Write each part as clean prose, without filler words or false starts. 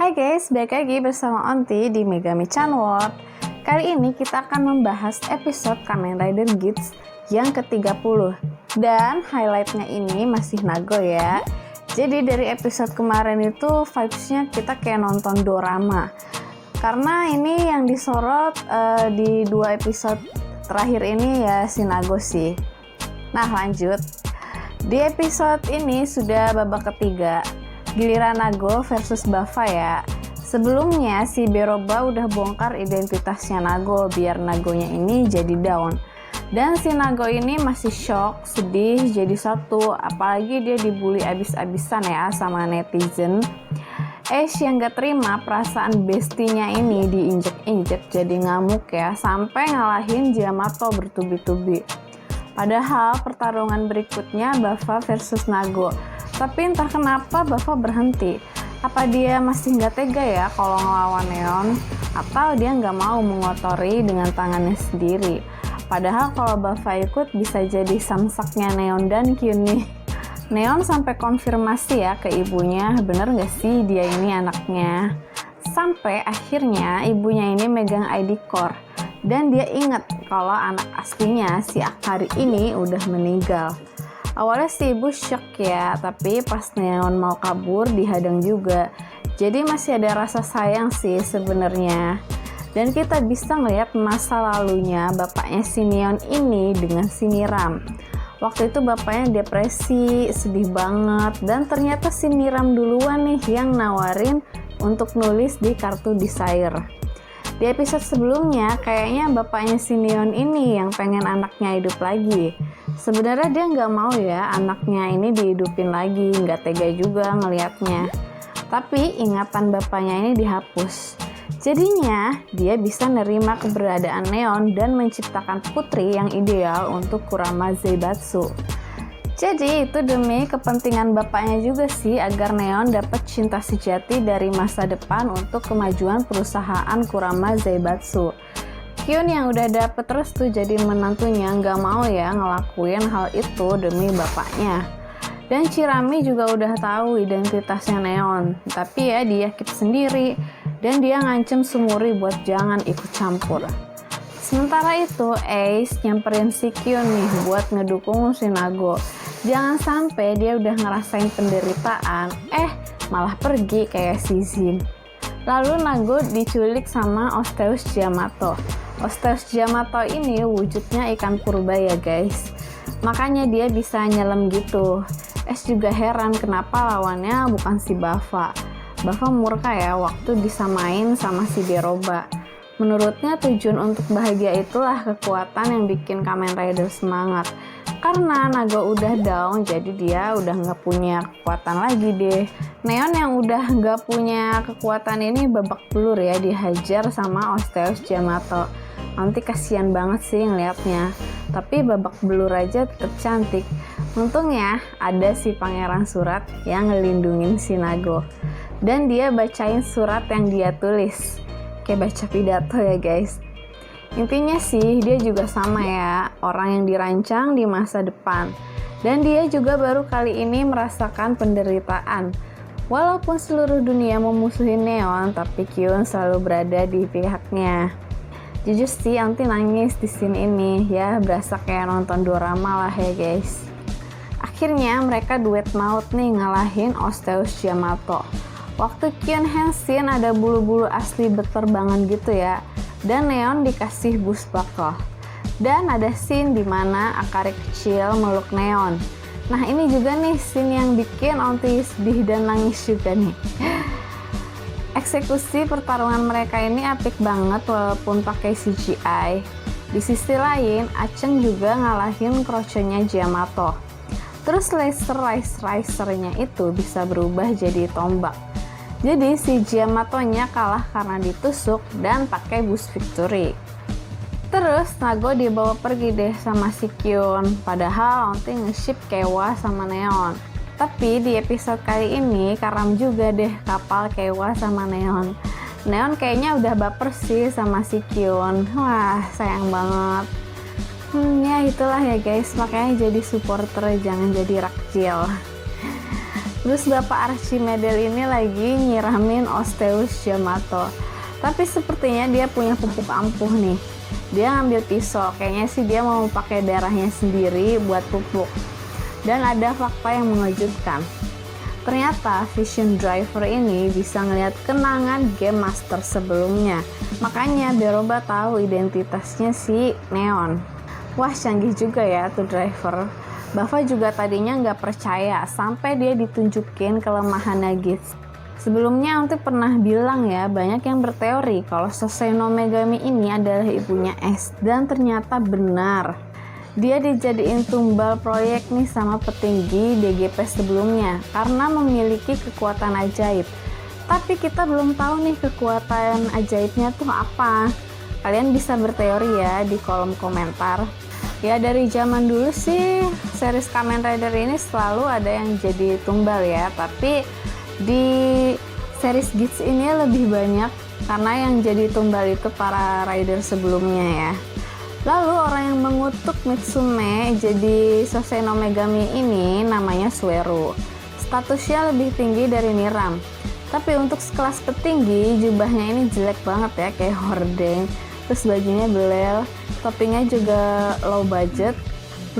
Hai guys, balik lagi bersama Onti di Megami Chan World. Kali ini kita akan membahas episode Kamen Rider Geats yang ke-30. Dan highlightnya ini masih Nago ya. Jadi dari episode kemarin itu vibes-nya kita kayak nonton dorama. Karena ini yang disorot di 2 episode terakhir ini ya si Nago sih. Nah lanjut. Di episode ini sudah babak ketiga. Giliran Nago versus Baffa ya. Sebelumnya si Beroba udah bongkar identitasnya Nago biar Nagonya ini jadi down. Dan si Nago ini masih shock, sedih, jadi satu. Apalagi dia dibully abis-abisan ya sama netizen. Ash yang gak terima perasaan bestinya ini diinjek-injek jadi ngamuk ya. Sampai ngalahin Yamato bertubi-tubi. Padahal pertarungan berikutnya Baffa versus Nago. Tapi entah kenapa Baffa berhenti. Apa dia masih nggak tega ya kalau ngelawan Neon? Atau dia nggak mau mengotori dengan tangannya sendiri? Padahal kalau Baffa ikut bisa jadi samsaknya Neon dan Kyun nih. Neon sampai konfirmasi ya ke ibunya, bener nggak sih dia ini anaknya? Sampai akhirnya ibunya ini megang ID core. Dan dia ingat kalau anak aslinya si Akari ini udah meninggal. Awalnya si ibu shock ya, tapi pas Neon mau kabur dihadang juga. Jadi masih ada rasa sayang sih sebenarnya. Dan kita bisa ngeliat masa lalunya bapaknya si Neon ini dengan si Miram. Waktu itu bapaknya depresi, sedih banget. Dan ternyata si Miram duluan nih yang nawarin untuk nulis di kartu Desire. Di episode sebelumnya kayaknya bapaknya si Neon ini yang pengen anaknya hidup lagi. Sebenarnya dia nggak mau ya anaknya ini dihidupin lagi, nggak tega juga ngelihatnya. Tapi ingatan bapaknya ini dihapus. Jadinya dia bisa nerima keberadaan Neon dan menciptakan putri yang ideal untuk Kurama Zaibatsu. Jadi itu demi kepentingan bapaknya juga sih agar Neon dapat cinta sejati dari masa depan untuk kemajuan perusahaan Kurama Zaibatsu. Kyun yang udah dapet restu jadi menantunya nggak mau ya ngelakuin hal itu demi bapaknya. Dan Chirami juga udah tahu identitasnya Neon, tapi ya dia keep sendiri dan dia ngancem Sumuri buat jangan ikut campur. Sementara itu Ace nyamperin si Kyun nih buat ngedukung si Nago. Jangan sampai dia udah ngerasain penderitaan, malah pergi kayak si Zin. Lalu Nago diculik sama Osteus Yamato. Osteus Yamato ini wujudnya ikan purba ya guys. Makanya dia bisa nyelam gitu. Ash juga heran kenapa lawannya bukan si Baffa. Baffa murka ya waktu disamain sama si Beroba. Menurutnya tujuan untuk bahagia itulah kekuatan yang bikin Kamen Rider semangat. Karena Nago udah down, jadi dia udah nggak punya kekuatan lagi deh. Neon yang udah nggak punya kekuatan ini babak belur ya, dihajar sama Osteus Yamato. Nanti kasihan banget sih ngeliatnya. Tapi babak belur aja tetap cantik. Untungnya ada si Pangeran Surat yang ngelindungin si Nago. Dan dia bacain surat yang dia tulis. Kayak baca pidato ya guys. Intinya sih dia juga sama ya, orang yang dirancang di masa depan. Dan dia juga baru kali ini merasakan penderitaan. Walaupun seluruh dunia memusuhi Neon, tapi Kyun selalu berada di pihaknya. Jujur sih Anti nangis di scene ini ya, berasa kayak nonton dorama lah ya guys. Akhirnya mereka duet maut nih ngalahin Osteus Yamato. Waktu Kyun Henshin ada bulu-bulu asli berterbangan gitu ya. Dan Neon dikasih boost buckle. Dan ada scene dimana Akari kecil meluk Neon. Nah ini juga nih scene yang bikin Onti sedih dan nangis juga nih. Eksekusi pertarungan mereka ini apik banget walaupun pakai CGI. Di sisi lain, Acheng juga ngalahin kroconya Yamato. Terus laser-lasernya itu bisa berubah jadi tombak. Jadi si Yamatonya kalah karena ditusuk dan pakai boost victory. Terus Nago dibawa pergi deh sama si Kyun. Padahal Onti nge-ship Kewa sama Neon. Tapi di episode kali ini karam juga deh kapal Kewa sama Neon. Neon kayaknya udah baper sih sama si Kyun. Wah sayang banget. Ya itulah ya guys, makanya jadi supporter jangan jadi rakjil. Terus Bapak Archimedel ini lagi nyiramin Osteus Yamato. Tapi sepertinya dia punya pupuk ampuh nih. Dia ngambil pisau, kayaknya sih dia mau pakai darahnya sendiri buat pupuk. Dan ada fakta yang mengejutkan. Ternyata Vision Driver ini bisa ngelihat kenangan Game Master sebelumnya. Makanya Beroba tahu identitasnya si Neon. Wah, canggih juga ya tuh driver. Bava juga tadinya nggak percaya sampai dia ditunjukin kelemahannya Gits. Sebelumnya Onti pernah bilang ya, banyak yang berteori kalau Sosei no Megami ini adalah ibunya Ace, dan ternyata benar. Dia dijadiin tumbal proyek nih sama petinggi DGP sebelumnya karena memiliki kekuatan ajaib. Tapi kita belum tahu nih kekuatan ajaibnya tuh apa. Kalian bisa berteori ya di kolom komentar. Ya, dari zaman dulu sih series Kamen Rider ini selalu ada yang jadi tumbal ya, tapi di series Gits ini lebih banyak karena yang jadi tumbal itu para rider sebelumnya ya. Lalu orang yang mengutuk Mitsume jadi Sosei no Megami ini namanya Sueru. Statusnya lebih tinggi dari Niram. Tapi untuk sekelas petinggi, jubahnya ini jelek banget ya, kayak hordeng. Terus bajunya belel, toppingnya juga low budget.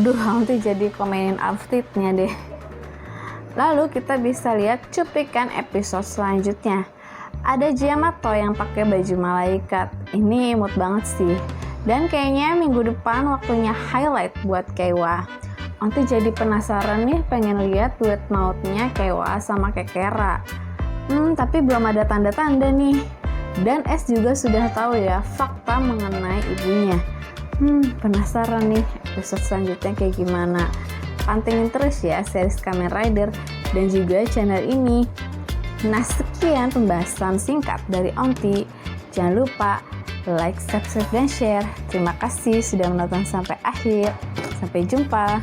Aduh, nanti jadi komenin outfitnya deh. Lalu kita bisa lihat cuplikan episode selanjutnya. Ada Yamato yang pakai baju malaikat. Ini imut banget sih. Dan kayaknya minggu depan waktunya highlight buat Keiwa. Nanti jadi penasaran nih, pengen lihat duet mautnya Keiwa sama Kekera. Tapi belum ada tanda-tanda nih. Dan S juga sudah tahu ya fakta mengenai ibunya. Penasaran nih episode selanjutnya kayak gimana. Pantengin terus ya series Kamen Rider dan juga channel ini. Nah, sekian pembahasan singkat dari Onti. Jangan lupa like, subscribe, dan share. Terima kasih sudah menonton sampai akhir. Sampai jumpa.